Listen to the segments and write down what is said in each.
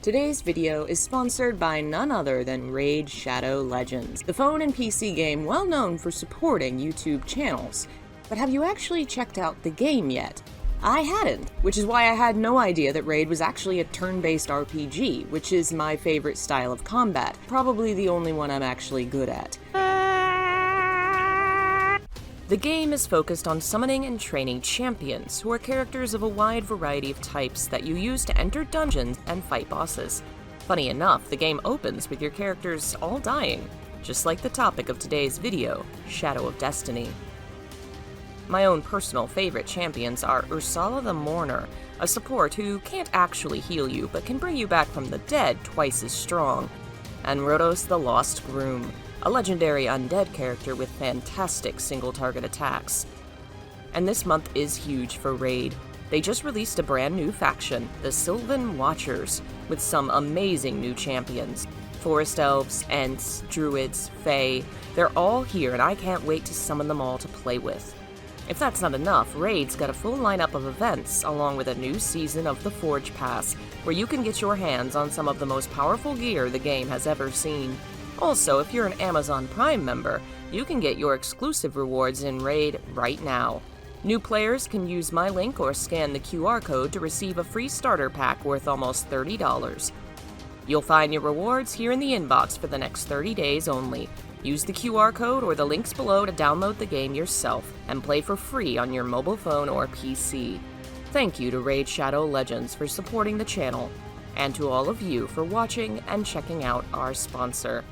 Today's video is sponsored by none other than Raid Shadow Legends, the phone and PC game well known for supporting YouTube channels. But have you actually checked out the game yet? I hadn't, which is why I had no idea that Raid was actually a turn-based RPG, which is my favorite style of combat, probably the only one I'm actually good at. The game is focused on summoning and training champions, who are characters of a wide variety of types that you use to enter dungeons and fight bosses. Funny enough, the game opens with your characters all dying, just like the topic of today's video, Shadow of Destiny. My own personal favorite champions are Ursula the Mourner, a support who can't actually heal you but can bring you back from the dead twice as strong, and Rhodos the Lost Groom, a legendary undead character with fantastic single-target attacks. And this month is huge for Raid. They just released a brand new faction, the Sylvan Watchers, with some amazing new champions. Forest Elves, Ents, Druids, Fae, they're all here and I can't wait to summon them all to play with. If that's not enough, Raid's got a full lineup of events, along with a new season of the Forge Pass, where you can get your hands on some of the most powerful gear the game has ever seen. Also, if you're an Amazon Prime member, you can get your exclusive rewards in Raid right now. New players can use my link or scan the QR code to receive a free starter pack worth almost $30. You'll find your rewards here in the inbox for the next 30 days only. Use the QR code or the links below to download the game yourself and play for free on your mobile phone or PC. Thank you to Raid Shadow Legends for supporting the channel, and to all of you for watching and checking out our sponsor.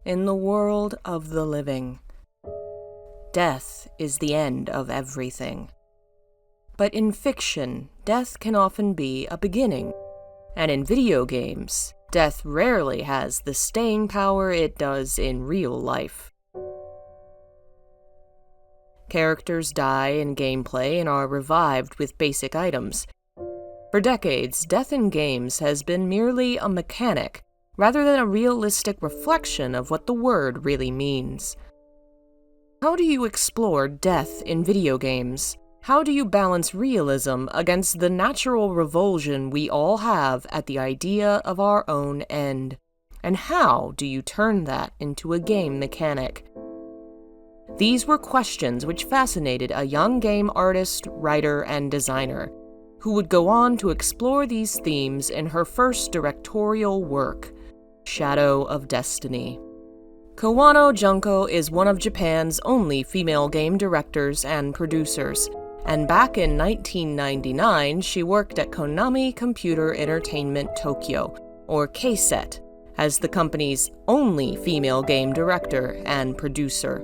In the world of the living, death is the end of everything. But in fiction, death can often be a beginning. And in video games, death rarely has the staying power it does in real life. Characters die in gameplay and are revived with basic items. For decades, death in games has been merely a mechanic, rather than a realistic reflection of what the word really means. How do you explore death in video games? How do you balance realism against the natural revulsion we all have at the idea of our own end? And how do you turn that into a game mechanic? These were questions which fascinated a young game artist, writer, and designer, who would go on to explore these themes in her first directorial work, Shadow of Destiny. Kawano Junko is one of Japan's only female game directors and producers, and back in 1999 she worked at Konami Computer Entertainment Tokyo, or KSET, as the company's only female game director and producer.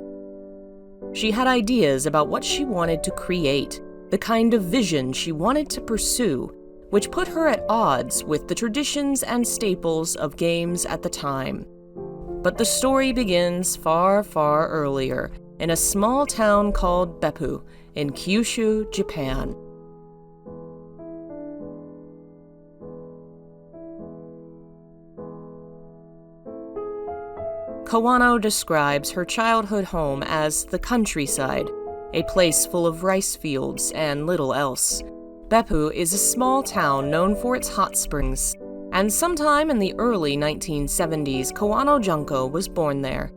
She had ideas about what she wanted to create, the kind of vision she wanted to pursue, which put her at odds with the traditions and staples of games at the time. But the story begins far, far earlier, in a small town called Beppu, in Kyushu, Japan. Kawano describes her childhood home as the countryside, a place full of rice fields and little else. Beppu is a small town known for its hot springs, and sometime in the early 1970s, Kawano Junko was born there.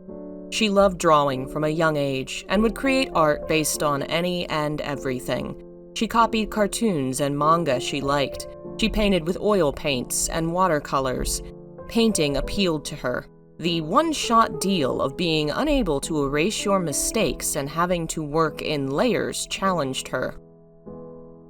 She loved drawing from a young age and would create art based on any and everything. She copied cartoons and manga she liked. She painted with oil paints and watercolors. Painting appealed to her. The one-shot deal of being unable to erase your mistakes and having to work in layers challenged her.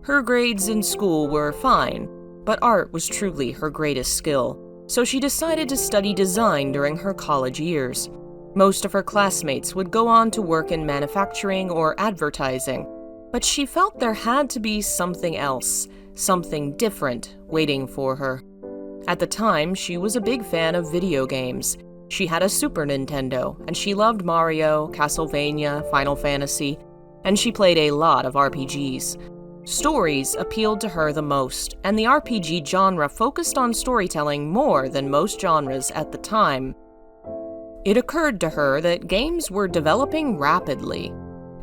Her grades in school were fine, but art was truly her greatest skill, so she decided to study design during her college years. Most of her classmates would go on to work in manufacturing or advertising, but she felt there had to be something else, something different, waiting for her. At the time, she was a big fan of video games. She had a Super Nintendo, and she loved Mario, Castlevania, Final Fantasy, and she played a lot of RPGs. Stories appealed to her the most, and the RPG genre focused on storytelling more than most genres at the time. It occurred to her that games were developing rapidly,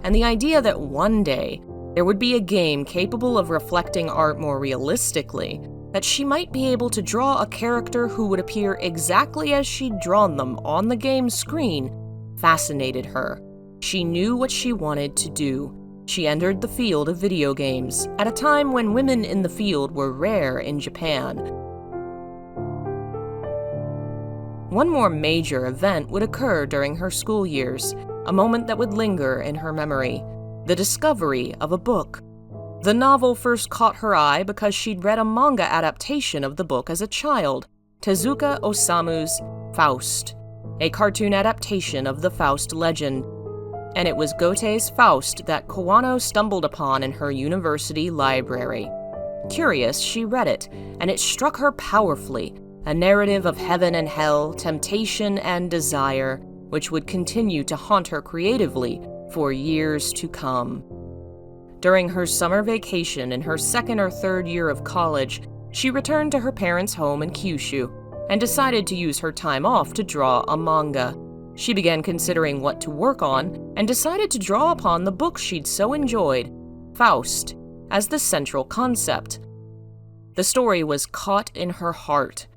and the idea that one day there would be a game capable of reflecting art more realistically, that she might be able to draw a character who would appear exactly as she'd drawn them on the game's screen, fascinated her. She knew what she wanted to do. She entered the field of video games at a time when women in the field were rare in Japan. One more major event would occur during her school years, a moment that would linger in her memory: the discovery of a book. The novel first caught her eye because she'd read a manga adaptation of the book as a child, Tezuka Osamu's Faust, a cartoon adaptation of the Faust legend. And it was Goethe's Faust that Kawano stumbled upon in her university library. Curious, she read it, and it struck her powerfully, a narrative of heaven and hell, temptation and desire, which would continue to haunt her creatively for years to come. During her summer vacation in her second or third year of college, she returned to her parents' home in Kyushu and decided to use her time off to draw a manga. She began considering what to work on and decided to draw upon the book she'd so enjoyed, Faust, as the central concept. The story was caught in her heart.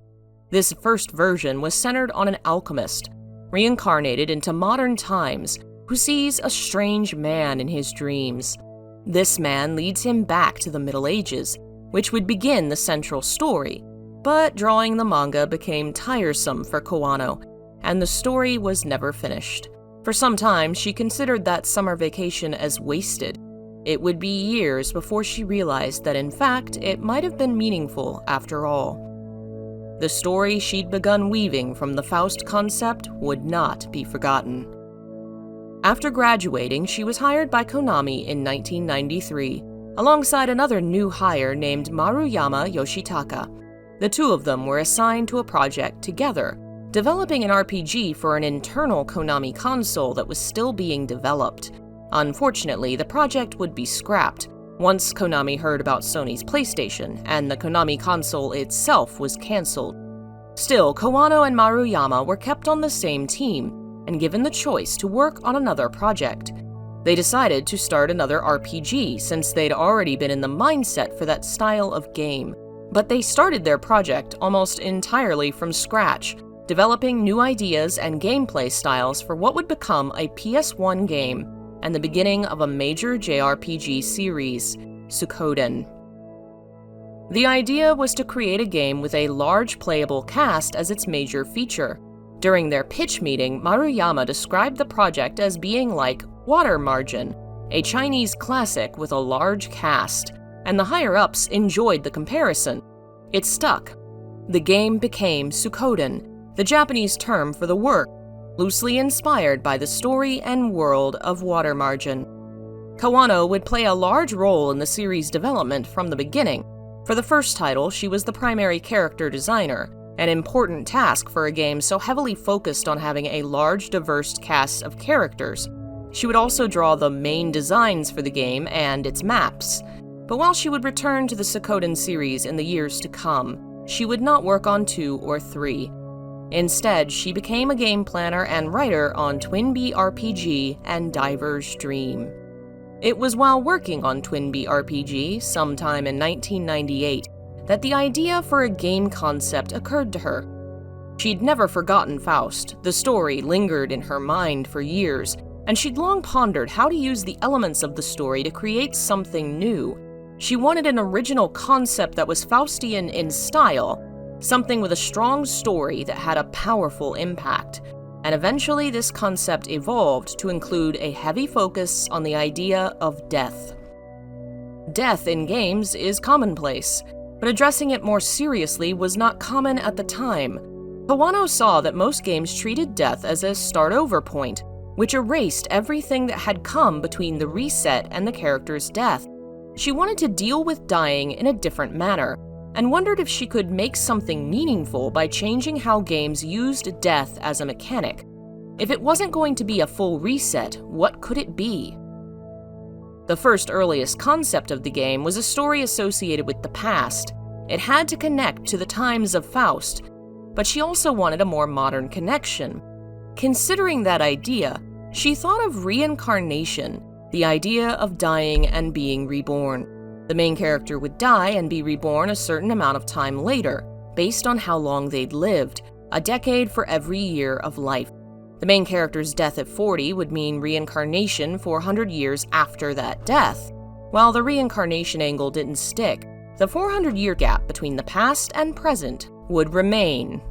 This first version was centered on an alchemist, reincarnated into modern times, who sees a strange man in his dreams. This man leads him back to the Middle Ages, which would begin the central story, but drawing the manga became tiresome for Kawano, and the story was never finished. For some time, she considered that summer vacation as wasted. It would be years before she realized that in fact, it might have been meaningful after all. The story she'd begun weaving from the Faust concept would not be forgotten. After graduating, she was hired by Konami in 1993, alongside another new hire named Maruyama Yoshitaka. The two of them were assigned to a project together, developing an RPG for an internal Konami console that was still being developed. Unfortunately, the project would be scrapped once Konami heard about Sony's PlayStation, and the Konami console itself was cancelled. Still, Kawano and Maruyama were kept on the same team and given the choice to work on another project. They decided to start another RPG since they'd already been in the mindset for that style of game. But they started their project almost entirely from scratch, developing new ideas and gameplay styles for what would become a PS1 game and the beginning of a major JRPG series, Suikoden. The idea was to create a game with a large playable cast as its major feature. During their pitch meeting, Maruyama described the project as being like Water Margin, a Chinese classic with a large cast, and the higher-ups enjoyed the comparison. It stuck. The game became Suikoden, the Japanese term for the work, loosely inspired by the story and world of Water Margin. Kawano would play a large role in the series' development from the beginning. For the first title, she was the primary character designer, an important task for a game so heavily focused on having a large, diverse cast of characters. She would also draw the main designs for the game and its maps. But while she would return to the Suikoden series in the years to come, she would not work on 2 or 3. Instead, she became a game planner and writer on Twin-Bee RPG and Diver's Dream. It was while working on Twin-Bee RPG, sometime in 1998, that the idea for a game concept occurred to her. She'd never forgotten Faust. The story lingered in her mind for years, and she'd long pondered how to use the elements of the story to create something new. She wanted an original concept that was Faustian in style, something with a strong story that had a powerful impact. And eventually this concept evolved to include a heavy focus on the idea of death. Death in games is commonplace, but addressing it more seriously was not common at the time. Kawano saw that most games treated death as a start-over point, which erased everything that had come between the reset and the character's death. She wanted to deal with dying in a different manner, and wondered if she could make something meaningful by changing how games used death as a mechanic. If it wasn't going to be a full reset, what could it be? The first earliest concept of the game was a story associated with the past. It had to connect to the times of Faust, but she also wanted a more modern connection. Considering that idea, she thought of reincarnation, the idea of dying and being reborn. The main character would die and be reborn a certain amount of time later, based on how long they'd lived, a decade for every year of life. The main character's death at 40 would mean reincarnation 400 years after that death. While the reincarnation angle didn't stick, the 400-year gap between the past and present would remain.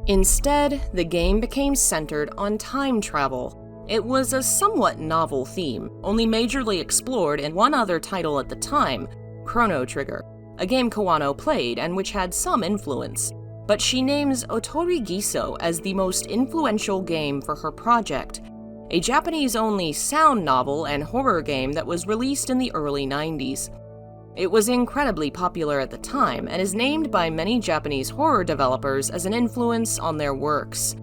Instead, the game became centered on time travel. It was a somewhat novel theme, only majorly explored in one other title at the time, Chrono Trigger, a game Kawano played and which had some influence. But she names Otori Giso as the most influential game for her project, a Japanese-only sound novel and horror game that was released in the early 90s. It was incredibly popular at the time and is named by many Japanese horror developers as an influence on their works.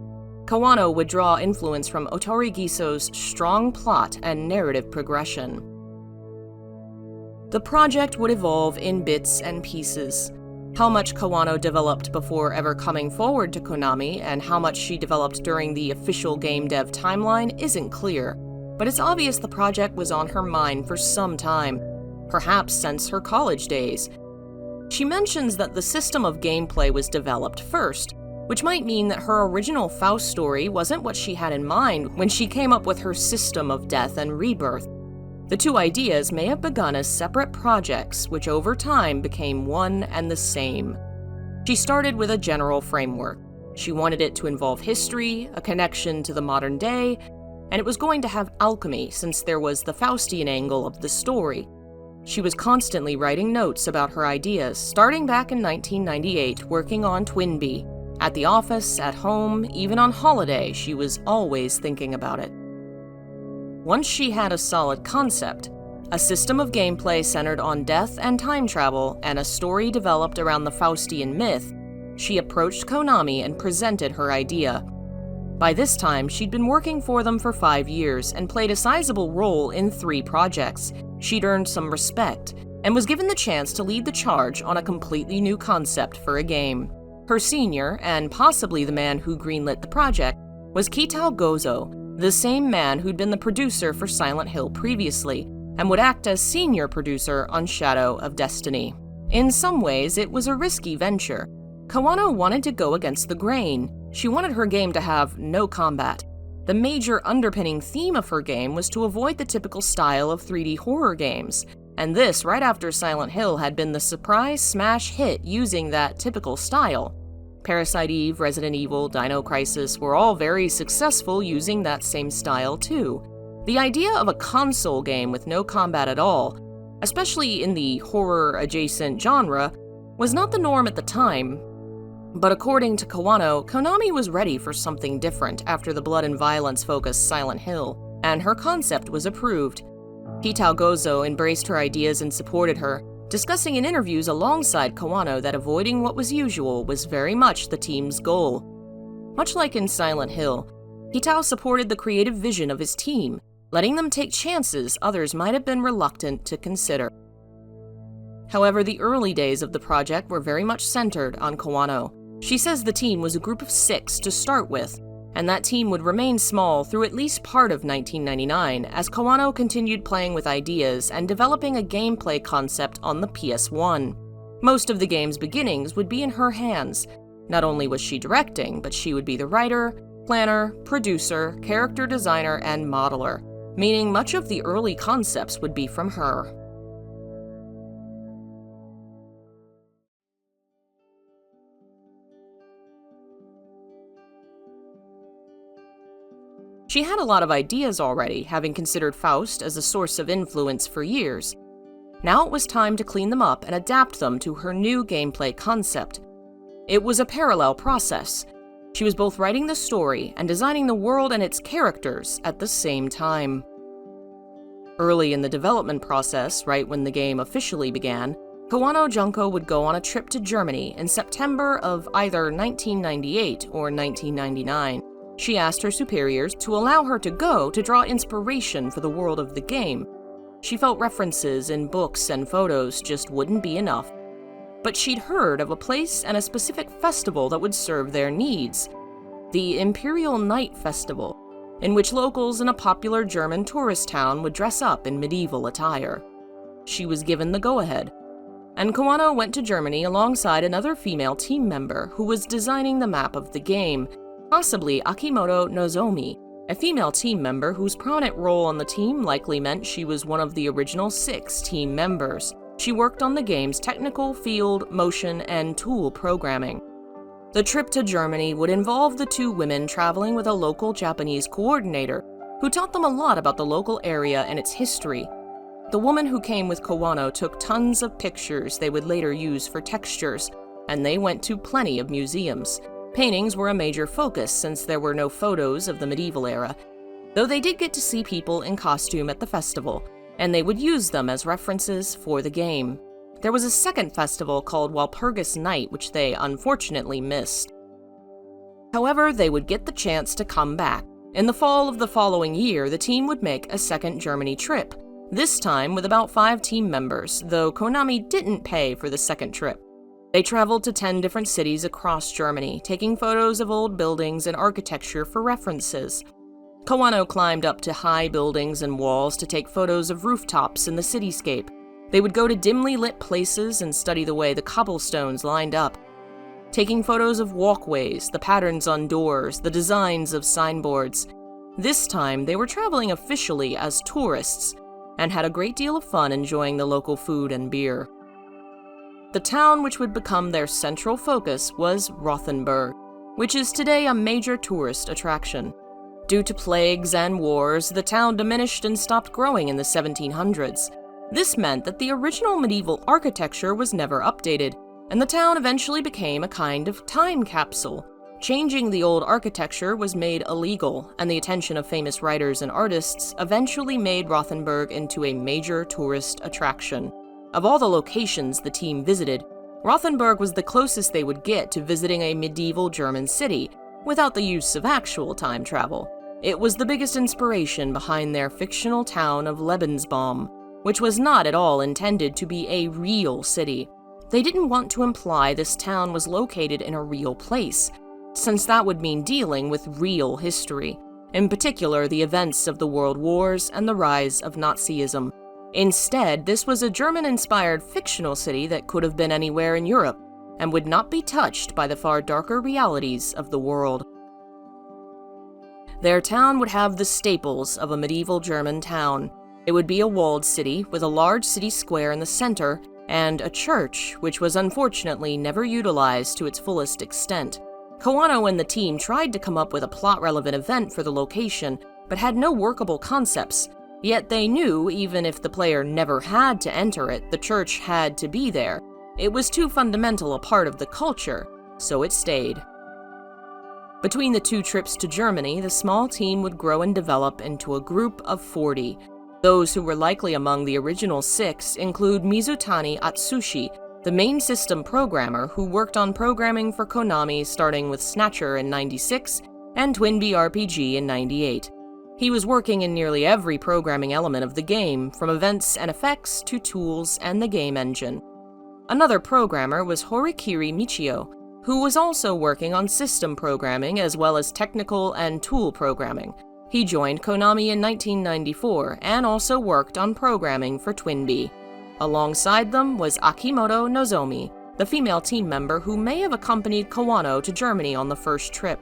Kawano would draw influence from Otori Giso's strong plot and narrative progression. The project would evolve in bits and pieces. How much Kawano developed before ever coming forward to Konami and how much she developed during the official game dev timeline isn't clear, but it's obvious the project was on her mind for some time, perhaps since her college days. She mentions that the system of gameplay was developed first, which might mean that her original Faust story wasn't what she had in mind when she came up with her system of death and rebirth. The two ideas may have begun as separate projects, which over time became one and the same. She started with a general framework. She wanted it to involve history, a connection to the modern day, and it was going to have alchemy since there was the Faustian angle of the story. She was constantly writing notes about her ideas, starting back in 1998, working on Twinbee. At the office, at home, even on holiday, she was always thinking about it. Once she had a solid concept, a system of gameplay centered on death and time travel, and a story developed around the Faustian myth, she approached Konami and presented her idea. By this time, she'd been working for them for 5 years and played a sizable role in 3 projects. She'd earned some respect, and was given the chance to lead the charge on a completely new concept for a game. Her senior, and possibly the man who greenlit the project, was Kitao Gozo, the same man who'd been the producer for Silent Hill previously, and would act as senior producer on Shadow of Destiny. In some ways, it was a risky venture. Kawano wanted to go against the grain. She wanted her game to have no combat. The major underpinning theme of her game was to avoid the typical style of 3D horror games, and this right after Silent Hill had been the surprise smash hit using that typical style. Parasite Eve, Resident Evil, Dino Crisis were all very successful using that same style too. The idea of a console game with no combat at all, especially in the horror-adjacent genre, was not the norm at the time. But according to Kawano, Konami was ready for something different after the blood and violence-focused Silent Hill, and her concept was approved. Kitao Gozo embraced her ideas and supported her, discussing in interviews alongside Kawano that avoiding what was usual was very much the team's goal. Much like in Silent Hill, Kitao supported the creative vision of his team, letting them take chances others might have been reluctant to consider. However, the early days of the project were very much centered on Kawano. She says the team was a group of 6 to start with, and that team would remain small through at least part of 1999 as Kawano continued playing with ideas and developing a gameplay concept on the PS1. Most of the game's beginnings would be in her hands. Not only was she directing, but she would be the writer, planner, producer, character designer, and modeler, meaning much of the early concepts would be from her. She had a lot of ideas already, having considered Faust as a source of influence for years. Now it was time to clean them up and adapt them to her new gameplay concept. It was a parallel process. She was both writing the story and designing the world and its characters at the same time. Early in the development process, right when the game officially began, Kawano Junko would go on a trip to Germany in September of either 1998 or 1999. She asked her superiors to allow her to go to draw inspiration for the world of the game. She felt references in books and photos just wouldn't be enough. But she'd heard of a place and a specific festival that would serve their needs. the Imperial Night Festival, in which locals in a popular German tourist town would dress up in medieval attire. She was given the go-ahead, and Kawano went to Germany alongside another female team member who was designing the map of the game, possibly Akimoto Nozomi, a female team member whose prominent role on the team likely meant she was one of the original 6 team members. She worked on the game's technical, field, motion, and tool programming. The trip to Germany would involve the 2 women traveling with a local Japanese coordinator who taught them a lot about the local area and its history. The woman who came with Kawano took tons of pictures they would later use for textures, and they went to plenty of museums. Paintings were a major focus since there were no photos of the medieval era, though they did get to see people in costume at the festival, and they would use them as references for the game. There was a second festival called Walpurgis Night, which they unfortunately missed. However, they would get the chance to come back. In the fall of the following year, the team would make a second Germany trip, this time with about 5 team members, though Konami didn't pay for the second trip. They traveled to 10 different cities across Germany, taking photos of old buildings and architecture for references. Kawano climbed up to high buildings and walls to take photos of rooftops and the cityscape. They would go to dimly lit places and study the way the cobblestones lined up, taking photos of walkways, the patterns on doors, the designs of signboards. This time, they were traveling officially as tourists, and had a great deal of fun enjoying the local food and beer. The town which would become their central focus was Rothenburg, which is today a major tourist attraction. Due to plagues and wars, the town diminished and stopped growing in the 1700s. This meant that the original medieval architecture was never updated, and the town eventually became a kind of time capsule. Changing the old architecture was made illegal, and the attention of famous writers and artists eventually made Rothenburg into a major tourist attraction. Of all the locations the team visited, Rothenburg was the closest they would get to visiting a medieval German city, without the use of actual time travel. It was the biggest inspiration behind their fictional town of Lebensbaum, which was not at all intended to be a real city. They didn't want to imply this town was located in a real place, since that would mean dealing with real history, in particular the events of the World Wars and the rise of Nazism. Instead, this was a German-inspired fictional city that could have been anywhere in Europe, and would not be touched by the far darker realities of the world. Their town would have the staples of a medieval German town. It would be a walled city with a large city square in the center, and a church, which was unfortunately never utilized to its fullest extent. Kawano and the team tried to come up with a plot-relevant event for the location, but had no workable concepts. Yet they knew, even if the player never had to enter it, the church had to be there. It was too fundamental a part of the culture, so it stayed. Between the 2 trips to Germany, the small team would grow and develop into a group of 40. Those who were likely among the original 6 include Mizutani Atsushi, the main system programmer who worked on programming for Konami starting with Snatcher in '96 and Twinbee RPG in '98. He was working in nearly every programming element of the game, from events and effects to tools and the game engine. Another programmer was Horikiri Michio, who was also working on system programming as well as technical and tool programming. He joined Konami in 1994 and also worked on programming for Twinbee. Alongside them was Akimoto Nozomi, the female team member who may have accompanied Kawano to Germany on the first trip.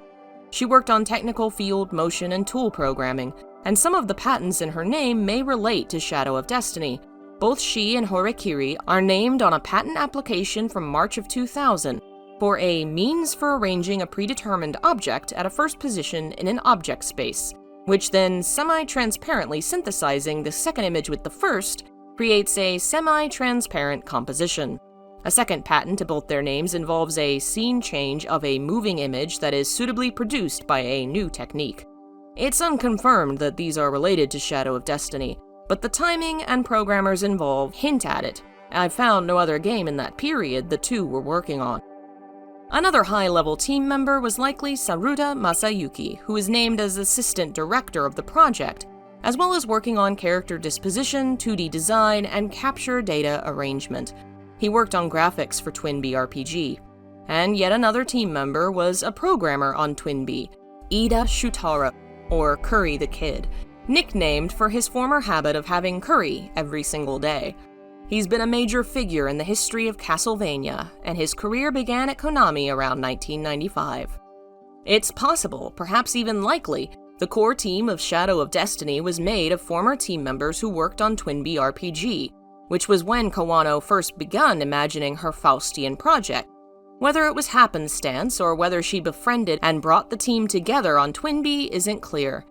She worked on technical field, motion, and tool programming, and some of the patents in her name may relate to Shadow of Destiny. Both she and Horikiri are named on a patent application from March of 2000 for a means for arranging a predetermined object at a first position in an object space, which then semi-transparently synthesizing the second image with the first creates a semi-transparent composition. A second patent to both their names involves a scene change of a moving image that is suitably produced by a new technique. It's unconfirmed that these are related to Shadow of Destiny, but the timing and programmers involved hint at it. I've found no other game in that period the 2 were working on. Another high-level team member was likely Saruta Masayuki, who is named as assistant director of the project, as well as working on character disposition, 2D design, and capture data arrangement. He worked on graphics for Twinbee RPG. And yet another team member was a programmer on Twinbee, Ida Shutara, or Curry the Kid, nicknamed for his former habit of having curry every single day. He's been a major figure in the history of Castlevania, and his career began at Konami around 1995. It's possible, perhaps even likely, the core team of Shadow of Destiny was made of former team members who worked on Twinbee RPG, which was when Kawano first begun imagining her Faustian project. Whether it was happenstance or whether she befriended and brought the team together on Twinbee isn't clear.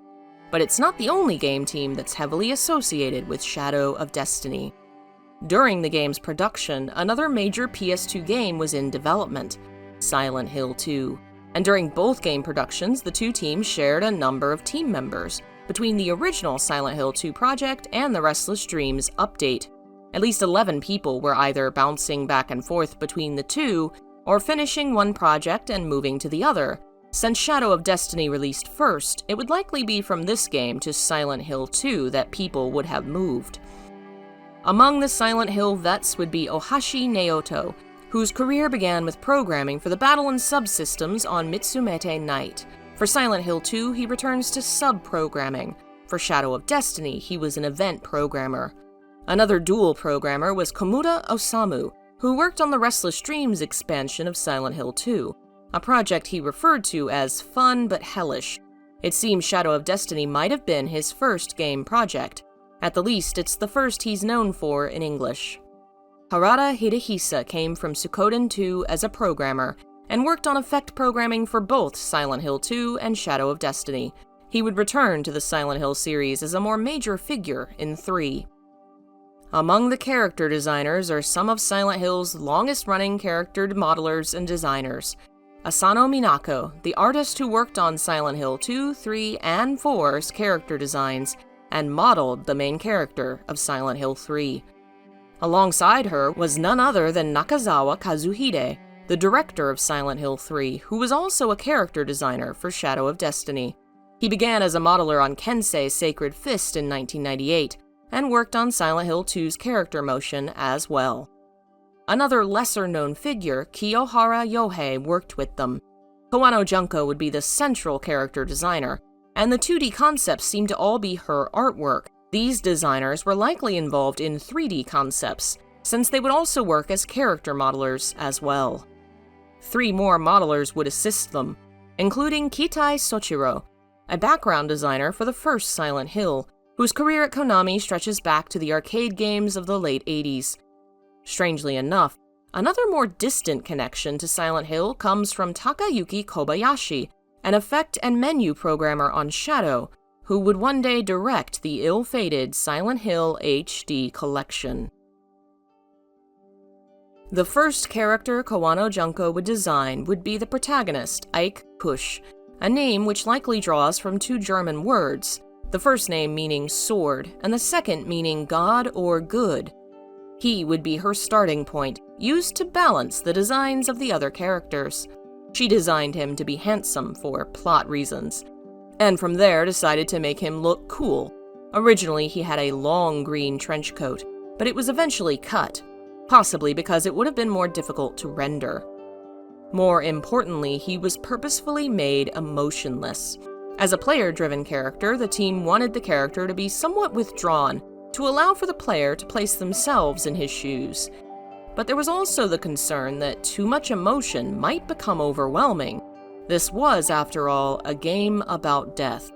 But it's not the only game team that's heavily associated with Shadow of Destiny. During the game's production, another major PS2 game was in development, Silent Hill 2. And during both game productions, the two teams shared a number of team members between the original Silent Hill 2 project and the Restless Dreams update. At least 11 people were either bouncing back and forth between the two, or finishing one project and moving to the other. Since Shadow of Destiny released first, it would likely be from this game to Silent Hill 2 that people would have moved. Among the Silent Hill vets would be Ohashi Naoto, whose career began with programming for the battle and subsystems on Mitsumete Night. For Silent Hill 2, he returns to sub-programming. For Shadow of Destiny, he was an event programmer. Another dual programmer was Komura Osamu, who worked on the Restless Dreams expansion of Silent Hill 2, a project he referred to as fun but hellish. It seems Shadow of Destiny might have been his first game project. At the least, it's the first he's known for in English. Harada Hidehisa came from Suikoden 2 as a programmer, and worked on effect programming for both Silent Hill 2 and Shadow of Destiny. He would return to the Silent Hill series as a more major figure in 3. Among the character designers are some of Silent Hill's longest-running character modelers and designers. Asano Minako, the artist who worked on Silent Hill 2, 3, and 4's character designs, and modeled the main character of Silent Hill 3. Alongside her was none other than Nakazawa Kazuhide, the director of Silent Hill 3, who was also a character designer for Shadow of Destiny. He began as a modeler on Kensei's Sacred Fist in 1998, and worked on Silent Hill 2's character motion as well. Another lesser-known figure, Kiyohara Yohei, worked with them. Kawano Junko would be the central character designer, and the 2D concepts seem to all be her artwork. These designers were likely involved in 3D concepts, since they would also work as character modelers as well. 3 more modelers would assist them, including Kitai Sochiro, a background designer for the first Silent Hill, whose career at Konami stretches back to the arcade games of the late 80s. Strangely enough, another more distant connection to Silent Hill comes from Takayuki Kobayashi, an effect and menu programmer on Shadow, who would one day direct the ill-fated Silent Hill HD collection. The first character Kawano Junko would design would be the protagonist, Ike Kush, a name which likely draws from 2 German words, the first name meaning sword, and the second meaning god or good. He would be her starting point, used to balance the designs of the other characters. She designed him to be handsome for plot reasons, and from there decided to make him look cool. Originally, he had a long green trench coat, but it was eventually cut, possibly because it would have been more difficult to render. More importantly, he was purposefully made emotionless. As a player-driven character, the team wanted the character to be somewhat withdrawn, to allow for the player to place themselves in his shoes. But there was also the concern that too much emotion might become overwhelming. This was, after all, a game about death.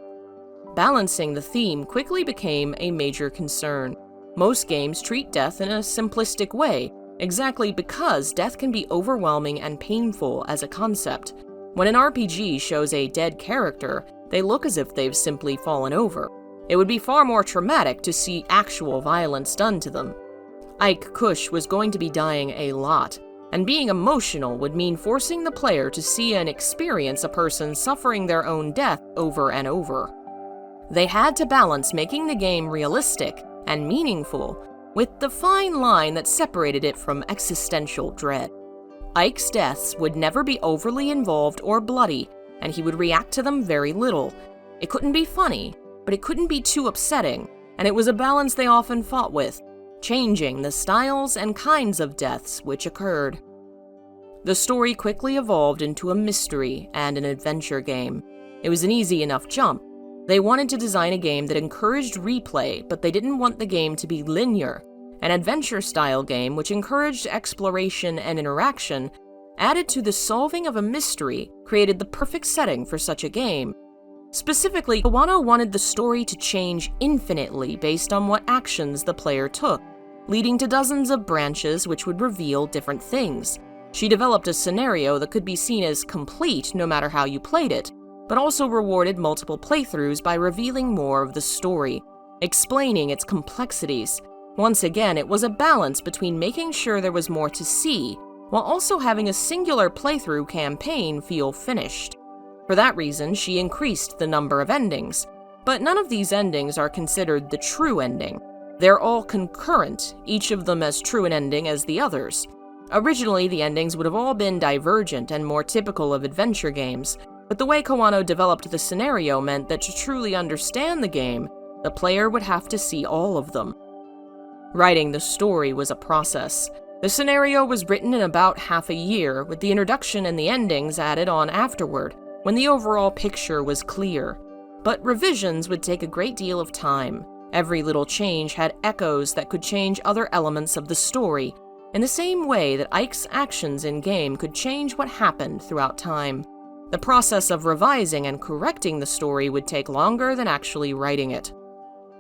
Balancing the theme quickly became a major concern. Most games treat death in a simplistic way, exactly because death can be overwhelming and painful as a concept. When an RPG shows a dead character, they look as if they've simply fallen over. It would be far more traumatic to see actual violence done to them. Ike Kush was going to be dying a lot, and being emotional would mean forcing the player to see and experience a person suffering their own death over and over. They had to balance making the game realistic and meaningful, with the fine line that separated it from existential dread. Ike's deaths would never be overly involved or bloody, and he would react to them very little. It couldn't be funny, but it couldn't be too upsetting, and it was a balance they often fought with, changing the styles and kinds of deaths which occurred. The story quickly evolved into a mystery and an adventure game. It was an easy enough jump. They wanted to design a game that encouraged replay, but they didn't want the game to be linear. An adventure-style game which encouraged exploration and interaction, added to the solving of a mystery, created the perfect setting for such a game. Specifically, Kawano wanted the story to change infinitely based on what actions the player took, leading to dozens of branches which would reveal different things. She developed a scenario that could be seen as complete no matter how you played it, but also rewarded multiple playthroughs by revealing more of the story, explaining its complexities. Once again, it was a balance between making sure there was more to see, while also having a singular playthrough campaign feel finished. For that reason, she increased the number of endings, but none of these endings are considered the true ending. They're all concurrent, each of them as true an ending as the others. Originally, the endings would have all been divergent and more typical of adventure games, but the way Kawano developed the scenario meant that to truly understand the game, the player would have to see all of them. Writing the story was a process. The scenario was written in about half a year, with the introduction and the endings added on afterward, when the overall picture was clear. But revisions would take a great deal of time. Every little change had echoes that could change other elements of the story, in the same way that Ike's actions in-game could change what happened throughout time. The process of revising and correcting the story would take longer than actually writing it.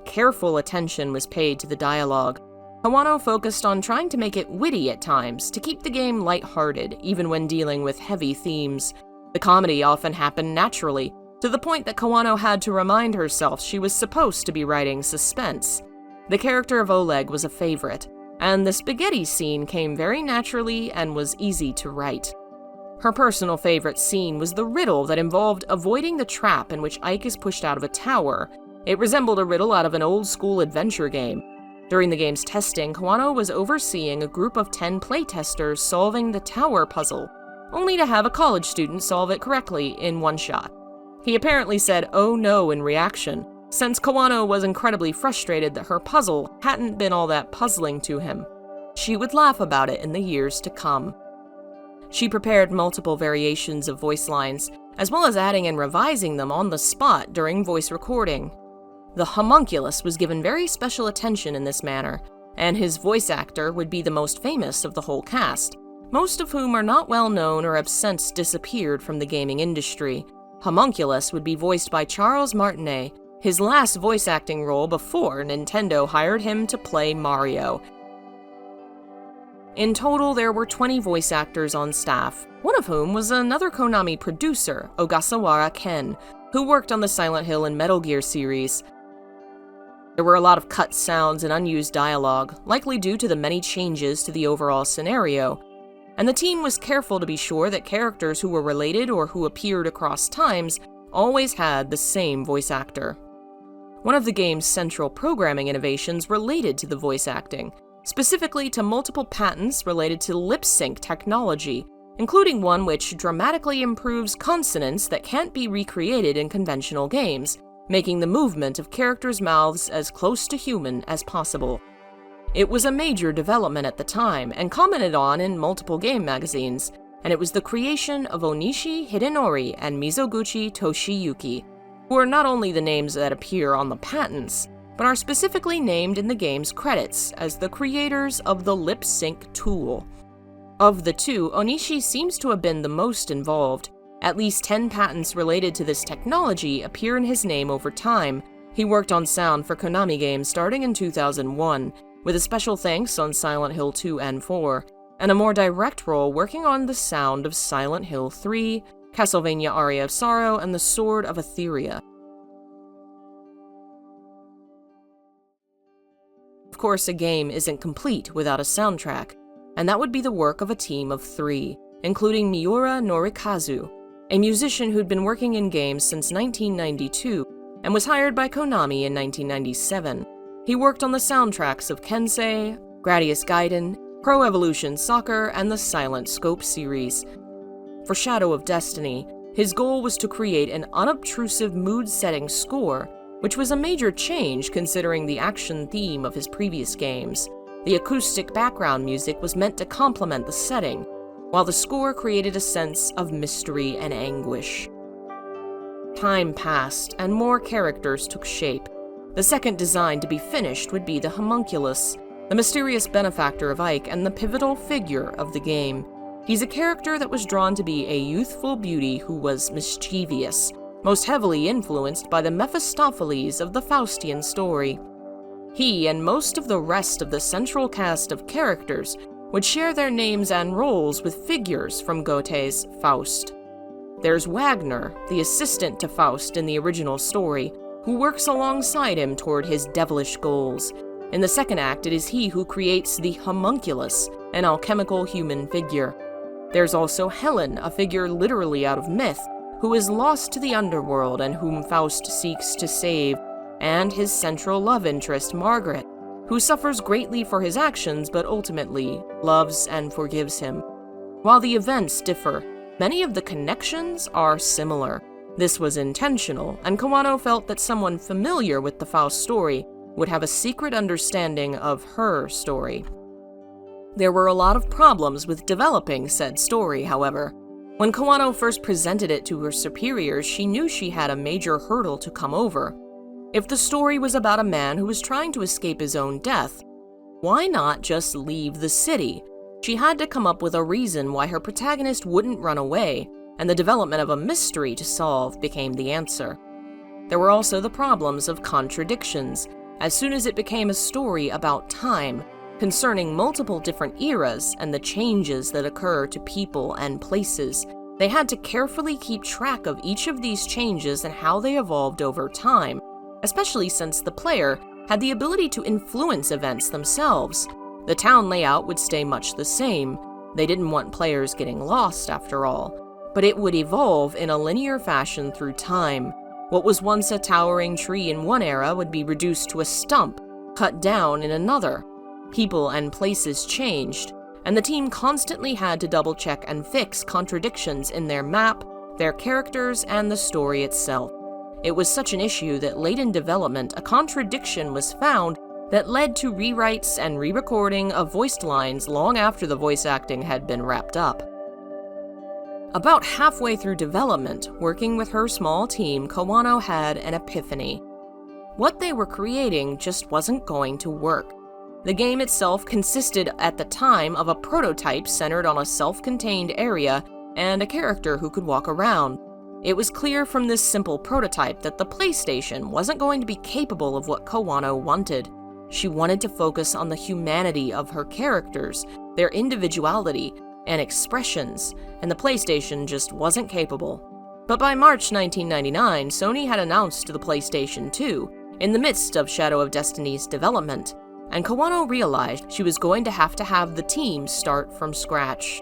Careful attention was paid to the dialogue. Kawano focused on trying to make it witty at times, to keep the game lighthearted, even when dealing with heavy themes. The comedy often happened naturally, to the point that Kawano had to remind herself she was supposed to be writing suspense. The character of Oleg was a favorite, and the spaghetti scene came very naturally and was easy to write. Her personal favorite scene was the riddle that involved avoiding the trap in which Ike is pushed out of a tower. It resembled a riddle out of an old-school adventure game. During the game's testing, Kawano was overseeing a group of 10 playtesters solving the tower puzzle, only to have a college student solve it correctly in one shot. He apparently said, "Oh no," in reaction, since Kawano was incredibly frustrated that her puzzle hadn't been all that puzzling to him. She would laugh about it in the years to come. She prepared multiple variations of voice lines, as well as adding and revising them on the spot during voice recording. The homunculus was given very special attention in this manner, and his voice actor would be the most famous of the whole cast, most of whom are not well known or have since disappeared from the gaming industry. Homunculus would be voiced by Charles Martinet, his last voice acting role before Nintendo hired him to play Mario. In total, there were 20 voice actors on staff, one of whom was another Konami producer, Ogasawara Ken, who worked on the Silent Hill and Metal Gear series. There were a lot of cut sounds and unused dialogue, likely due to the many changes to the overall scenario, and the team was careful to be sure that characters who were related or who appeared across times always had the same voice actor. One of the game's central programming innovations related to the voice acting, specifically to multiple patents related to lip sync technology, including one which dramatically improves consonants that can't be recreated in conventional games, making the movement of characters' mouths as close to human as possible. It was a major development at the time and commented on in multiple game magazines, and it was the creation of Onishi Hidenori and Mizoguchi Toshiyuki, who are not only the names that appear on the patents, but are specifically named in the game's credits as the creators of the lip sync tool. Of the two, Onishi seems to have been the most involved. At least 10 patents related to this technology appear in his name over time. He worked on sound for Konami games starting in 2001, with a special thanks on Silent Hill 2 and 4, and a more direct role working on the sound of Silent Hill 3, Castlevania Aria of Sorrow, and the Sword of Etheria. Of course, a game isn't complete without a soundtrack, and that would be the work of a team of 3, including Miura Norikazu, a musician who'd been working in games since 1992 and was hired by Konami in 1997. He worked on the soundtracks of Kensei, Gradius Gaiden, Pro Evolution Soccer, and the Silent Scope series. For Shadow of Destiny, his goal was to create an unobtrusive mood-setting score, which was a major change considering the action theme of his previous games. The acoustic background music was meant to complement the setting, while the score created a sense of mystery and anguish. Time passed, and more characters took shape. The second design to be finished would be the homunculus, the mysterious benefactor of Ike and the pivotal figure of the game. He's a character that was drawn to be a youthful beauty who was mischievous, most heavily influenced by the Mephistopheles of the Faustian story. He and most of the rest of the central cast of characters would share their names and roles with figures from Goethe's Faust. There's Wagner, the assistant to Faust in the original story, who works alongside him toward his devilish goals. In the second act, it is he who creates the homunculus, an alchemical human figure. There's also Helen, a figure literally out of myth, who is lost to the underworld and whom Faust seeks to save, and his central love interest, Margaret, who suffers greatly for his actions but ultimately loves and forgives him. While the events differ, many of the connections are similar. This was intentional, and Kawano felt that someone familiar with the Faust story would have a secret understanding of her story. There were a lot of problems with developing said story, however. When Kawano first presented it to her superiors, she knew she had a major hurdle to come over. If the story was about a man who was trying to escape his own death, why not just leave the city? She had to come up with a reason why her protagonist wouldn't run away, and the development of a mystery to solve became the answer. There were also the problems of contradictions. As soon as it became a story about time, concerning multiple different eras and the changes that occur to people and places, they had to carefully keep track of each of these changes and how they evolved over time, especially since the player had the ability to influence events themselves. The town layout would stay much the same. They didn't want players getting lost, after all, but it would evolve in a linear fashion through time. What was once a towering tree in one era would be reduced to a stump, cut down in another. People and places changed, and the team constantly had to double-check and fix contradictions in their map, their characters, and the story itself. It was such an issue that late in development, a contradiction was found that led to rewrites and re-recording of voiced lines long after the voice acting had been wrapped up. About halfway through development, working with her small team, Kawano had an epiphany. What they were creating just wasn't going to work. The game itself consisted at the time of a prototype centered on a self-contained area and a character who could walk around. It was clear from this simple prototype that the PlayStation wasn't going to be capable of what Kawano wanted. She wanted to focus on the humanity of her characters, their individuality, and expressions, and the PlayStation just wasn't capable. But by March 1999, Sony had announced the PlayStation 2, in the midst of Shadow of Destiny's development, and Kawano realized she was going to have the team start from scratch.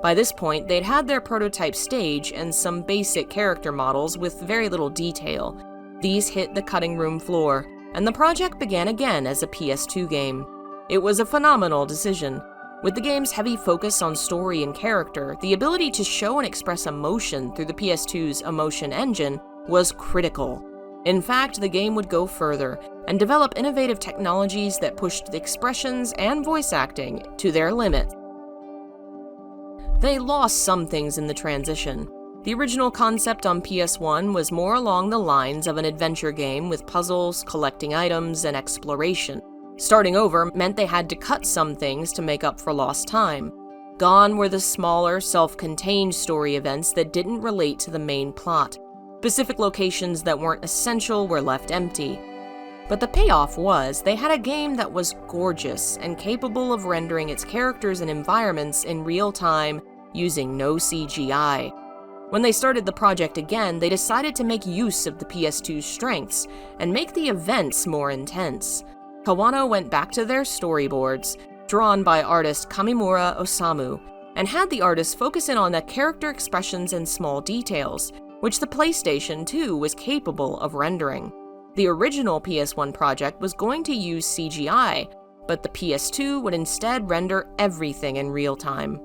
By this point, they'd had their prototype stage and some basic character models with very little detail. These hit the cutting room floor, and the project began again as a PS2 game. It was a phenomenal decision. With the game's heavy focus on story and character, the ability to show and express emotion through the PS2's emotion engine was critical. In fact, the game would go further and develop innovative technologies that pushed the expressions and voice acting to their limit. They lost some things in the transition. The original concept on PS1 was more along the lines of an adventure game with puzzles, collecting items, and exploration. Starting over meant they had to cut some things to make up for lost time. Gone were the smaller, self-contained story events that didn't relate to the main plot. Specific locations that weren't essential were left empty. But the payoff was they had a game that was gorgeous and capable of rendering its characters and environments in real time using no CGI. When they started the project again, they decided to make use of the PS2's strengths and make the events more intense. Kawano went back to their storyboards, drawn by artist Kamimura Osamu, and had the artists focus in on the character expressions and small details, which the PlayStation 2 was capable of rendering. The original PS1 project was going to use CGI, but the PS2 would instead render everything in real time.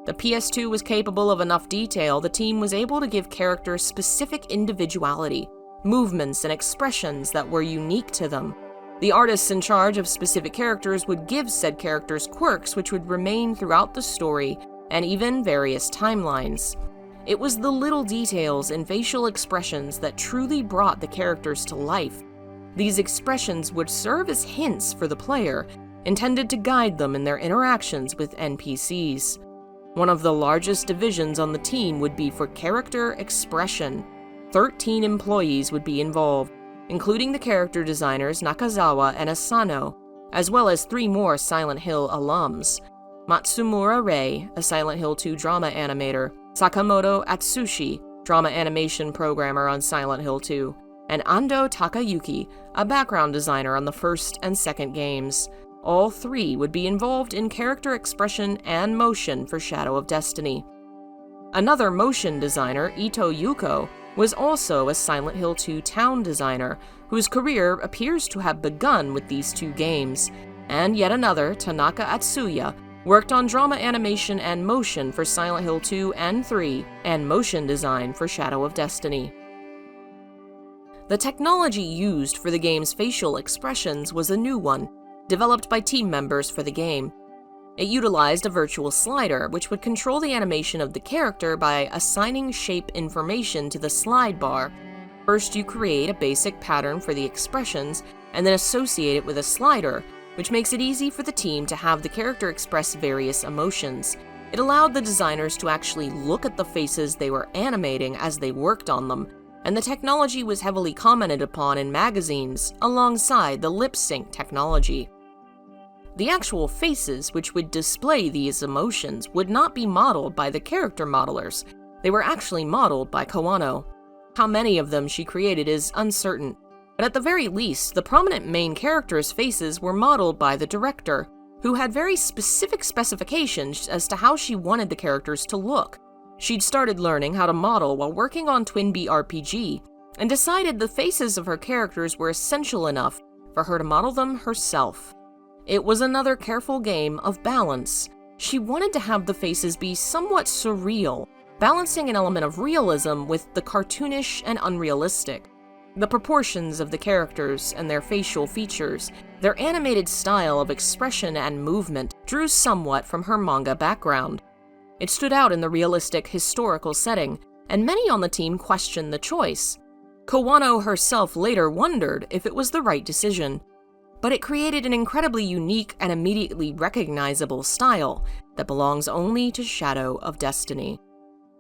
The PS2 was capable of enough detail the team was able to give characters specific individuality, movements and expressions that were unique to them. The artists in charge of specific characters would give said characters quirks which would remain throughout the story and even various timelines. It was the little details and facial expressions that truly brought the characters to life. These expressions would serve as hints for the player, intended to guide them in their interactions with NPCs. One of the largest divisions on the team would be for character expression. 13 employees would be involved, including the character designers Nakazawa and Asano, as well as 3 more Silent Hill alums: Matsumura Rei, a Silent Hill 2 drama animator, Sakamoto Atsushi, drama animation programmer on Silent Hill 2, and Ando Takayuki, a background designer on the first and second games. All 3 would be involved in character expression and motion for Shadow of Destiny. Another motion designer, Ito Yuko, was also a Silent Hill 2 town designer, whose career appears to have begun with these 2 games. And yet another, Tanaka Atsuya, worked on drama animation and motion for Silent Hill 2 and 3, and motion design for Shadow of Destiny. The technology used for the game's facial expressions was a new one, developed by team members for the game. It utilized a virtual slider, which would control the animation of the character by assigning shape information to the slide bar. First, you create a basic pattern for the expressions, and then associate it with a slider, which makes it easy for the team to have the character express various emotions. It allowed the designers to actually look at the faces they were animating as they worked on them, and the technology was heavily commented upon in magazines, alongside the lip sync technology. The actual faces which would display these emotions would not be modeled by the character modelers. They were actually modeled by Kawano. How many of them she created is uncertain, but at the very least, the prominent main characters' faces were modeled by the director, who had very specific specifications as to how she wanted the characters to look. She'd started learning how to model while working on Twinbee RPG, and decided the faces of her characters were essential enough for her to model them herself. It was another careful game of balance. She wanted to have the faces be somewhat surreal, balancing an element of realism with the cartoonish and unrealistic. The proportions of the characters and their facial features, their animated style of expression and movement, drew somewhat from her manga background. It stood out in the realistic historical setting, and many on the team questioned the choice. Kawano herself later wondered if it was the right decision, but it created an incredibly unique and immediately recognizable style that belongs only to Shadow of Destiny.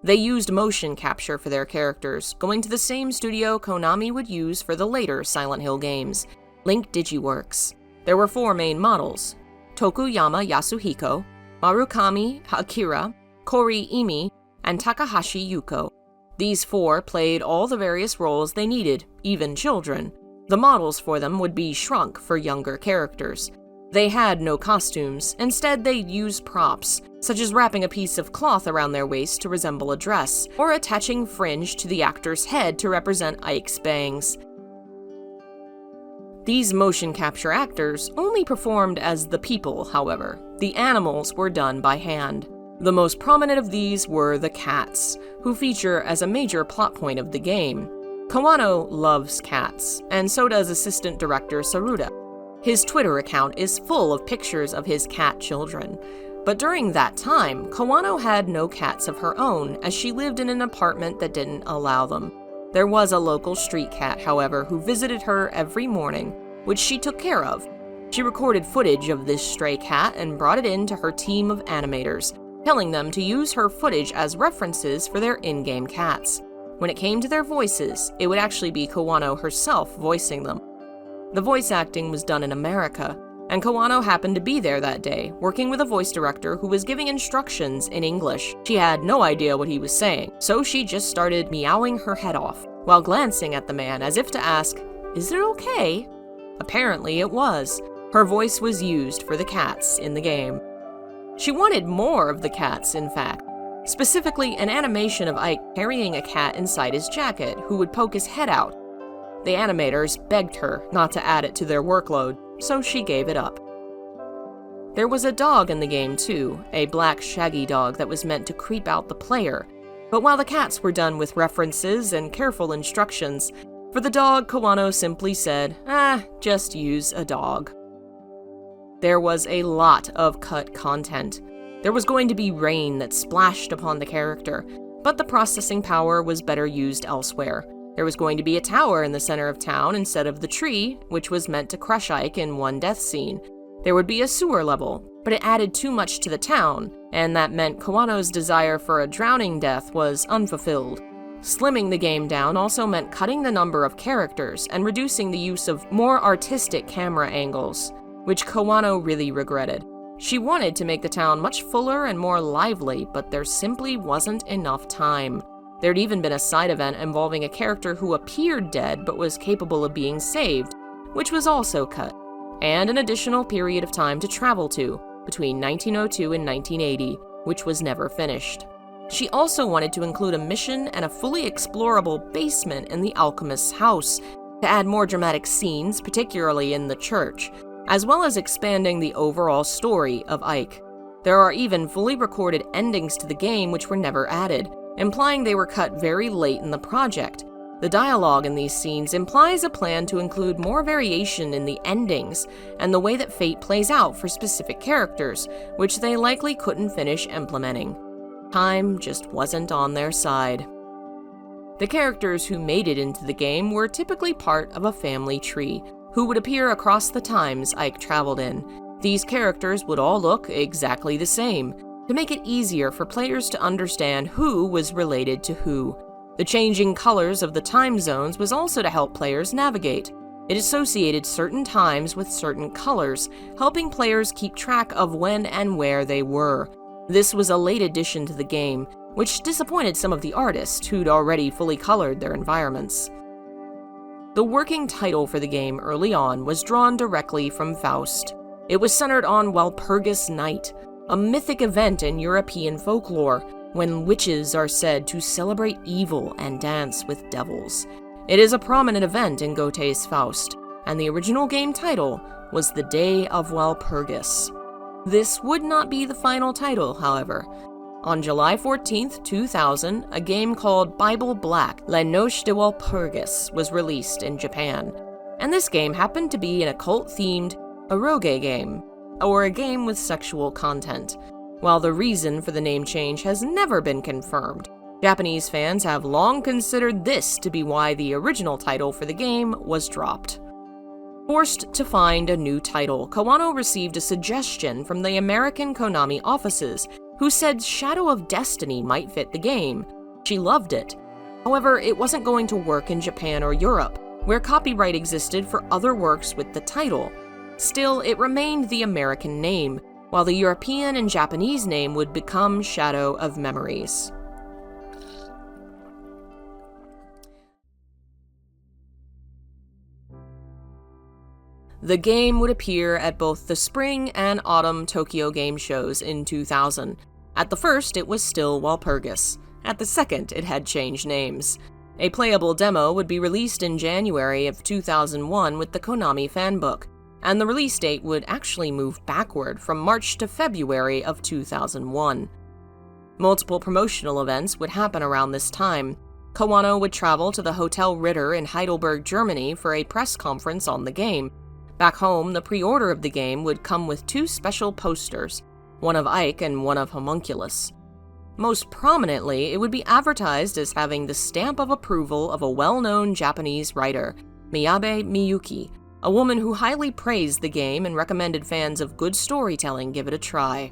They used motion capture for their characters, going to the same studio Konami would use for the later Silent Hill games, Link Digiworks. There were 4 main models: Tokuyama Yasuhiko, Marukami Akira, Kori Imi, and Takahashi Yuko. These 4 played all the various roles they needed, even children. The models for them would be shrunk for younger characters. They had no costumes. Instead, they used props, such as wrapping a piece of cloth around their waist to resemble a dress, or attaching fringe to the actor's head to represent Ike's bangs. These motion capture actors only performed as the people, however. The animals were done by hand. The most prominent of these were the cats, who feature as a major plot point of the game. Kawano loves cats, and so does assistant director Saruda. His Twitter account is full of pictures of his cat children. But during that time, Kawano had no cats of her own, as she lived in an apartment that didn't allow them. There was a local street cat, however, who visited her every morning, which she took care of. She recorded footage of this stray cat and brought it in to her team of animators, telling them to use her footage as references for their in-game cats. When it came to their voices, it would actually be Kawano herself voicing them. The voice acting was done in America, and Kawano happened to be there that day, working with a voice director who was giving instructions in English. She had no idea what he was saying, so she just started meowing her head off, while glancing at the man as if to ask, "Is it okay?" Apparently it was. Her voice was used for the cats in the game. She wanted more of the cats, in fact. Specifically, an animation of Ike carrying a cat inside his jacket, who would poke his head out. The animators begged her not to add it to their workload, so she gave it up. There was a dog in the game too, a black shaggy dog that was meant to creep out the player. But while the cats were done with references and careful instructions, for the dog, Kawano simply said, just use a dog. There was a lot of cut content. There was going to be rain that splashed upon the character, but the processing power was better used elsewhere. There was going to be a tower in the center of town instead of the tree, which was meant to crush Ike in one death scene. There would be a sewer level, but it added too much to the town, and that meant Kawano's desire for a drowning death was unfulfilled. Slimming the game down also meant cutting the number of characters and reducing the use of more artistic camera angles, which Kawano really regretted. She wanted to make the town much fuller and more lively, but there simply wasn't enough time. There'd even been a side event involving a character who appeared dead but was capable of being saved, which was also cut, and an additional period of time to travel to, between 1902 and 1980, which was never finished. She also wanted to include a mission and a fully explorable basement in the alchemist's house, to add more dramatic scenes, particularly in the church, as well as expanding the overall story of Ike. There are even fully recorded endings to the game which were never added, implying they were cut very late in the project. The dialogue in these scenes implies a plan to include more variation in the endings and the way that fate plays out for specific characters, which they likely couldn't finish implementing. Time just wasn't on their side. The characters who made it into the game were typically part of a family tree, who would appear across the times Ike traveled in. These characters would all look exactly the same, to make it easier for players to understand who was related to who. The changing colors of the time zones was also to help players navigate. It associated certain times with certain colors, helping players keep track of when and where they were. This was a late addition to the game, which disappointed some of the artists who'd already fully colored their environments. The working title for the game early on was drawn directly from Faust. It was centered on Walpurgis Night, a mythic event in European folklore when witches are said to celebrate evil and dance with devils. It is a prominent event in Goethe's Faust, and the original game title was The Day of Walpurgis. This would not be the final title, however. On July 14, 2000, a game called Bible Black: La Noche de Walpurgis was released in Japan, and this game happened to be an occult-themed eroge game, or a game with sexual content. While the reason for the name change has never been confirmed, Japanese fans have long considered this to be why the original title for the game was dropped. Forced to find a new title, Kawano received a suggestion from the American Konami offices, who said Shadow of Destiny might fit the game. She loved it. However, it wasn't going to work in Japan or Europe, where copyright existed for other works with the title. Still, it remained the American name, while the European and Japanese name would become Shadow of Memories. The game would appear at both the spring and autumn Tokyo Game Shows in 2000. At the first, it was still Walpurgis. At the second, it had changed names. A playable demo would be released in January of 2001 with the Konami fanbook, and the release date would actually move backward from March to February of 2001. Multiple promotional events would happen around this time. Kawano would travel to the Hotel Ritter in Heidelberg, Germany for a press conference on the game. Back home, the pre-order of the game would come with two special posters, one of Ike and one of Homunculus. Most prominently, it would be advertised as having the stamp of approval of a well-known Japanese writer, Miyabe Miyuki, a woman who highly praised the game and recommended fans of good storytelling give it a try.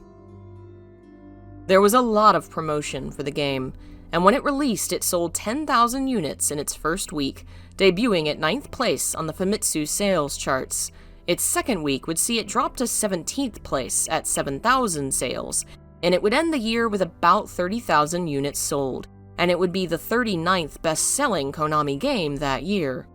There was a lot of promotion for the game, and when it released, it sold 10,000 units in its first week, debuting at 9th place on the Famitsu sales charts. Its second week would see it drop to 17th place at 7,000 sales, and it would end the year with about 30,000 units sold, and it would be the 39th best-selling Konami game that year.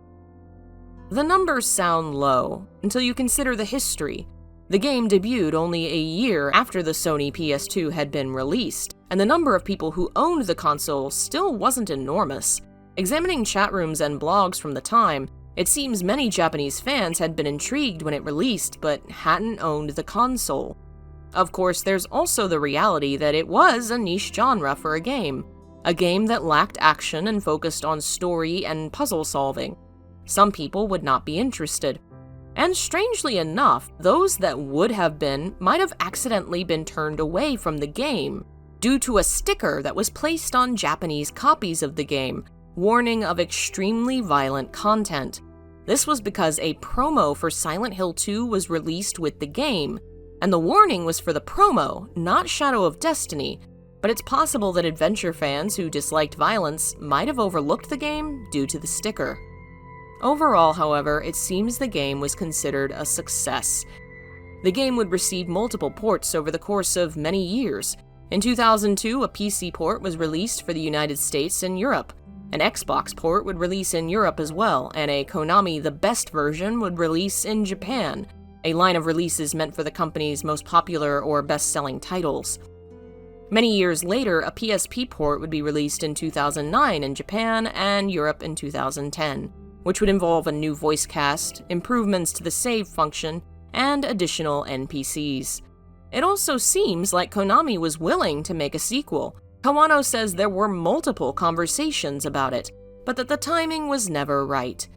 The numbers sound low, until you consider the history. The game debuted only a year after the Sony PS2 had been released, and the number of people who owned the console still wasn't enormous. Examining chat rooms and blogs from the time, it seems many Japanese fans had been intrigued when it released, but hadn't owned the console. Of course, there's also the reality that it was a niche genre for a game that lacked action and focused on story and puzzle solving. Some people would not be interested. And strangely enough, those that would have been might have accidentally been turned away from the game due to a sticker that was placed on Japanese copies of the game, warning of extremely violent content. This was because a promo for Silent Hill 2 was released with the game, and the warning was for the promo, not Shadow of Destiny, but it's possible that adventure fans who disliked violence might have overlooked the game due to the sticker. Overall, however, it seems the game was considered a success. The game would receive multiple ports over the course of many years. In 2002, a PC port was released for the United States and Europe. An Xbox port would release in Europe as well, and a Konami The Best version would release in Japan, a line of releases meant for the company's most popular or best-selling titles. Many years later, a PSP port would be released in 2009 in Japan and Europe in 2010, which would involve a new voice cast, improvements to the save function, and additional NPCs. It also seems like Konami was willing to make a sequel. Kawano says there were multiple conversations about it, but that the timing was never right.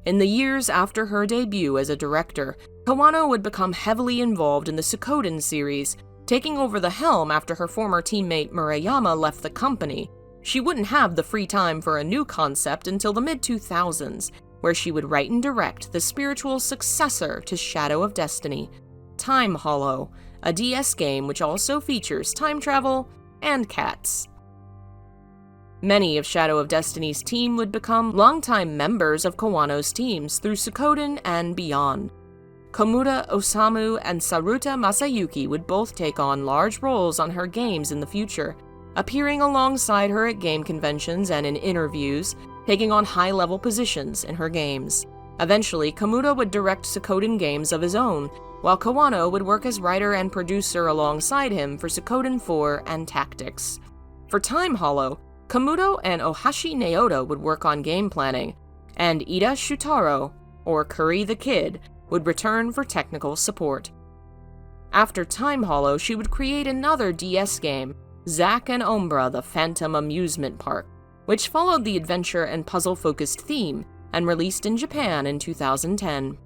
In the years after her debut as a director, Kawano would become heavily involved in the Suikoden series, taking over the helm after her former teammate Murayama left the company. She wouldn't have the free time for a new concept until the mid-2000s, where she would write and direct the spiritual successor to Shadow of Destiny, Time Hollow, a DS game which also features time travel and cats. Many of Shadow of Destiny's team would become longtime members of Kawano's teams through Suikoden and beyond. Komura Osamu and Saruta Masayuki would both take on large roles on her games in the future, appearing alongside her at game conventions and in interviews, taking on high-level positions in her games. Eventually, Komura would direct Suikoden games of his own, while Kawano would work as writer and producer alongside him for Suikoden 4 and Tactics. For Time Hollow, Komura and Ohashi Naoto would work on game planning, and Ida Shutaro, or Curry the Kid, would return for technical support. After Time Hollow, she would create another DS game, Zack and Umbra: The Phantom Amusement Park, which followed the adventure and puzzle-focused theme, and released in Japan in 2010.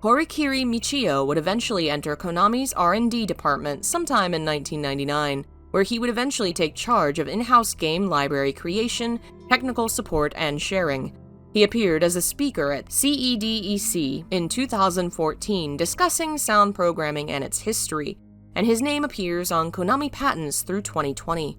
Horikiri Michio would eventually enter Konami's R&D department sometime in 1999, where he would eventually take charge of in-house game library creation, technical support, and sharing. He appeared as a speaker at CEDEC in 2014 discussing sound programming and its history, and his name appears on Konami patents through 2020.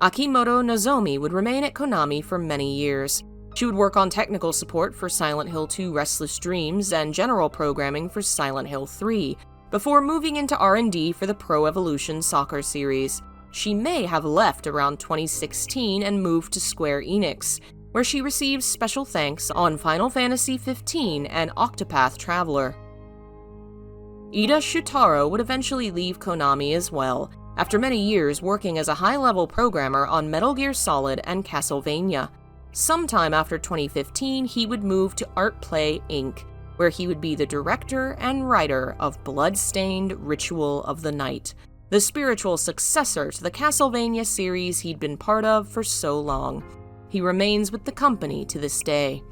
Akimoto Nozomi would remain at Konami for many years. She would work on technical support for Silent Hill 2 Restless Dreams and general programming for Silent Hill 3, before moving into R&D for the Pro Evolution Soccer series. She may have left around 2016 and moved to Square Enix, where she received special thanks on Final Fantasy XV and Octopath Traveler. Ida Shutaro would eventually leave Konami as well, after many years working as a high-level programmer on Metal Gear Solid and Castlevania. Sometime after 2015, he would move to Artplay Inc., where he would be the director and writer of Bloodstained Ritual of the Night, the spiritual successor to the Castlevania series he'd been part of for so long. He remains with the company to this day.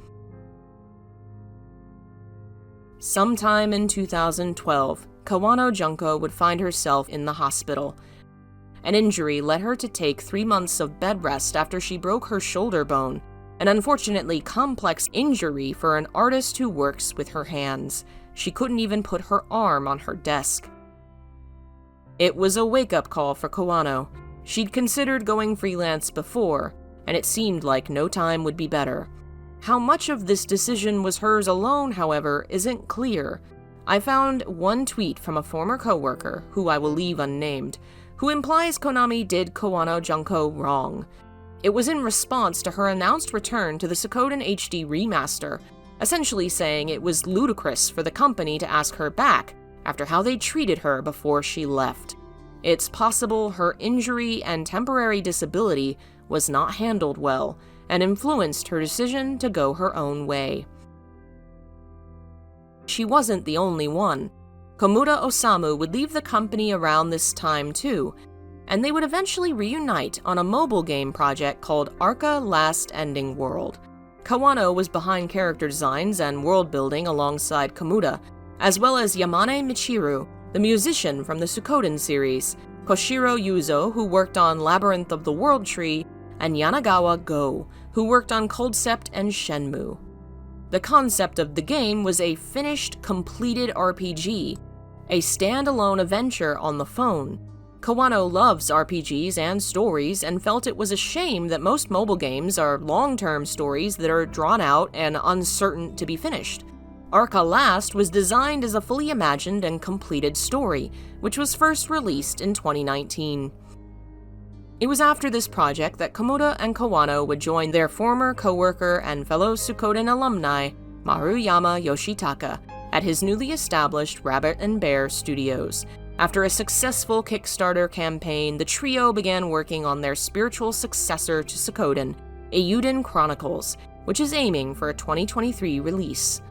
Sometime in 2012, Kawano Junko would find herself in the hospital. An injury led her to take 3 months of bed rest after she broke her shoulder bone, an unfortunately complex injury for an artist who works with her hands. She couldn't even put her arm on her desk. It was a wake-up call for Kawano. She'd considered going freelance before, and it seemed like no time would be better. How much of this decision was hers alone, however, isn't clear. I found one tweet from a former coworker, who I will leave unnamed, who implies Konami did Kawano Junko wrong. It was in response to her announced return to the Suikoden HD remaster, essentially saying it was ludicrous for the company to ask her back after how they treated her before she left. It's possible her injury and temporary disability was not handled well and influenced her decision to go her own way. She wasn't the only one. Komura Osamu would leave the company around this time too, and they would eventually reunite on a mobile game project called Arca Last Ending World. Kawano was behind character designs and world building alongside Komura, as well as Yamane Michiru, the musician from the Suikoden series, Koshiro Yuzo, who worked on Labyrinth of the World Tree, and Yanagawa Go, who worked on Coldcept and Shenmue. The concept of the game was a finished, completed RPG, a standalone adventure on the phone. Kawano loves RPGs and stories and felt it was a shame that most mobile games are long-term stories that are drawn out and uncertain to be finished. Arca Last was designed as a fully imagined and completed story, which was first released in 2019. It was after this project that Komoda and Kawano would join their former co-worker and fellow Suikoden alumni, Maruyama Yoshitaka, at his newly established Rabbit and Bear Studios. After a successful Kickstarter campaign, the trio began working on their spiritual successor to Suikoden, Eiyuden Chronicles, which is aiming for a 2023 release.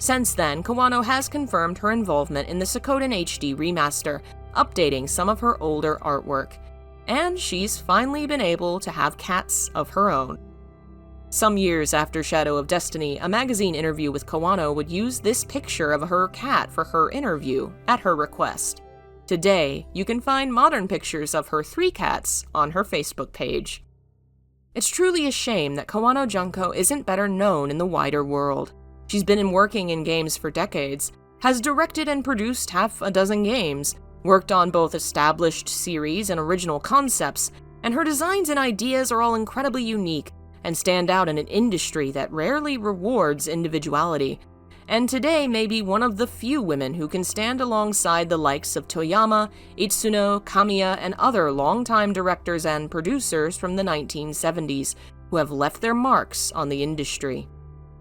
Since then, Kawano has confirmed her involvement in the Suikoden HD remaster, updating some of her older artwork. And she's finally been able to have cats of her own. Some years after Shadow of Destiny, a magazine interview with Kawano would use this picture of her cat for her interview, at her request. Today, you can find modern pictures of her 3 cats on her Facebook page. It's truly a shame that Kawano Junko isn't better known in the wider world. She's been working in games for decades, has directed and produced half a dozen games, worked on both established series and original concepts, and her designs and ideas are all incredibly unique and stand out in an industry that rarely rewards individuality, and today may be one of the few women who can stand alongside the likes of Toyama, Itsuno, Kamiya, and other longtime directors and producers from the 1970s who have left their marks on the industry.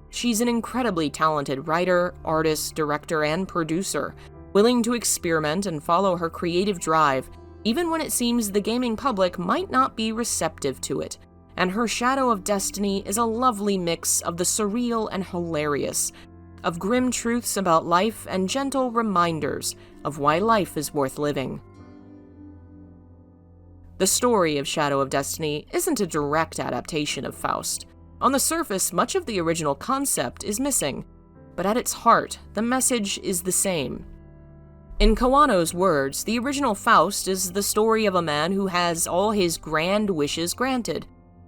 She's an incredibly talented writer, artist, director, and producer, willing to experiment and follow her creative drive, even when it seems the gaming public might not be receptive to it. And her Shadow of Destiny is a lovely mix of the surreal and hilarious, of grim truths about life and gentle reminders of why life is worth living. The story of Shadow of Destiny isn't a direct adaptation of Faust. On the surface, much of the original concept is missing, but at its heart, the message is the same. In Kawano's words, the original Faust is the story of a man who has all his grand wishes granted,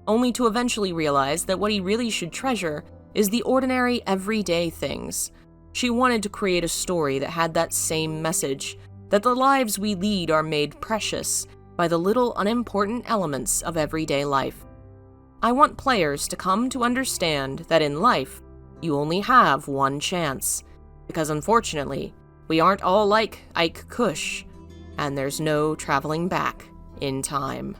only to eventually realize that what he really should treasure is the ordinary, everyday things. She wanted to create a story that had that same message, that the lives we lead are made precious by the little unimportant elements of everyday life. I want players to come to understand that in life, you only have one chance, because unfortunately, we aren't all like Ike Kush, and there's no traveling back in time.